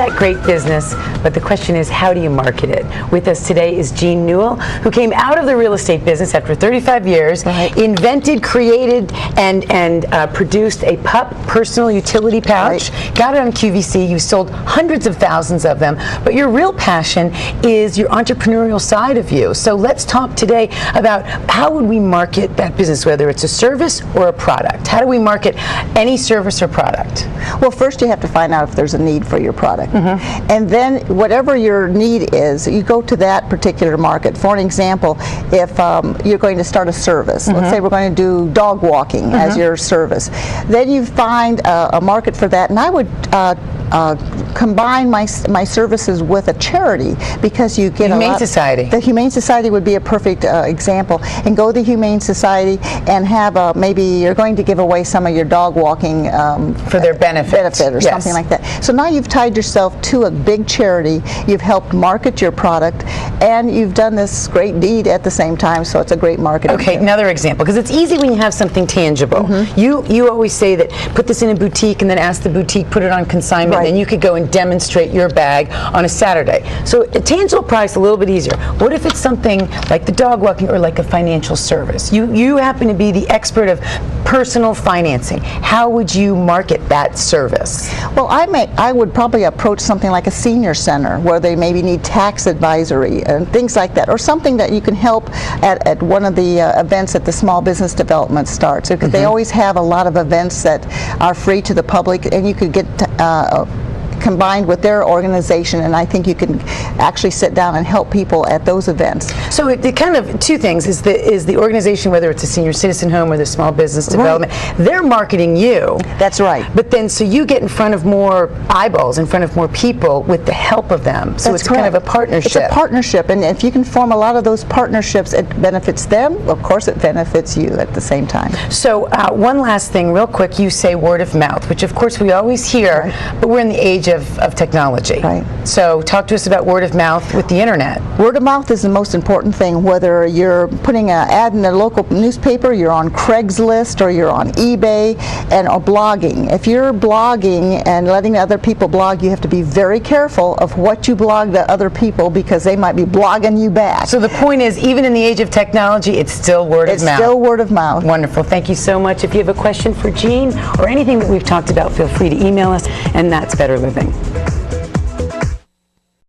that great business, but the question is, how do you market it? With us today is Jean Newell, who came out of the real estate business after 35 years, invented, created, and produced a PUP, personal utility pouch, got it on QVC. You sold hundreds of thousands of them, but your real passion is your entrepreneurial side of you. So let's talk today about how would we market that business, whether it's a service or a product. How do we market any service or product? Well, first you have to find out if there's a need for your product. And then whatever your need is, you go to that particular market. For an example, if you're going to start a service, let's say we're going to do dog walking as your service, then you find a market for that, and I would combine my services with a charity, because you get Humane Society. The Humane Society would be a perfect example. And go to the Humane Society and have maybe you're going to give away some of your dog walking for their benefit or something like that. So now you've tied yourself to a big charity, you've helped market your product, and you've done this great deed at the same time, so it's a great marketing. Okay, another example, because it's easy when you have something tangible. You always say that put this in a boutique and then ask the boutique, put it on consignment, and then you could go and demonstrate your bag on a Saturday. So a tangible price, a little bit easier. What if it's something like the dog walking or like a financial service? You happen to be the expert of personal financing. How would you market that service? Well, I would probably approach something like a senior center, where they maybe need tax advisory and things like that, or something that you can help at one of the events at the Small Business Development starts. Because they always have a lot of events that are free to the public, and you could get combined with their organization, and I think you can actually sit down and help people at those events. So it kind of two things is the organization, whether it's a senior citizen home or the Small Business Development, they're marketing you. That's right. But then so you get in front of more eyeballs, in front of more people with the help of them. So it's kind of a partnership. It's a partnership, and if you can form a lot of those partnerships, it benefits them. Of course, it benefits you at the same time. So one last thing, real quick. You say word of mouth, which of course we always hear, but we're in the age of technology. So talk to us about word of mouth with the internet. Word of mouth is the most important thing, whether you're putting an ad in the local newspaper, you're on Craigslist, or you're on eBay, or blogging. If you're blogging and letting other people blog, you have to be very careful of what you blog to other people, because they might be blogging you back. So the point is, even in the age of technology, it's still word of mouth. It's still word of mouth. Wonderful. Thank you so much. If you have a question for Jean or anything that we've talked about, feel free to email us, and that's Better Living.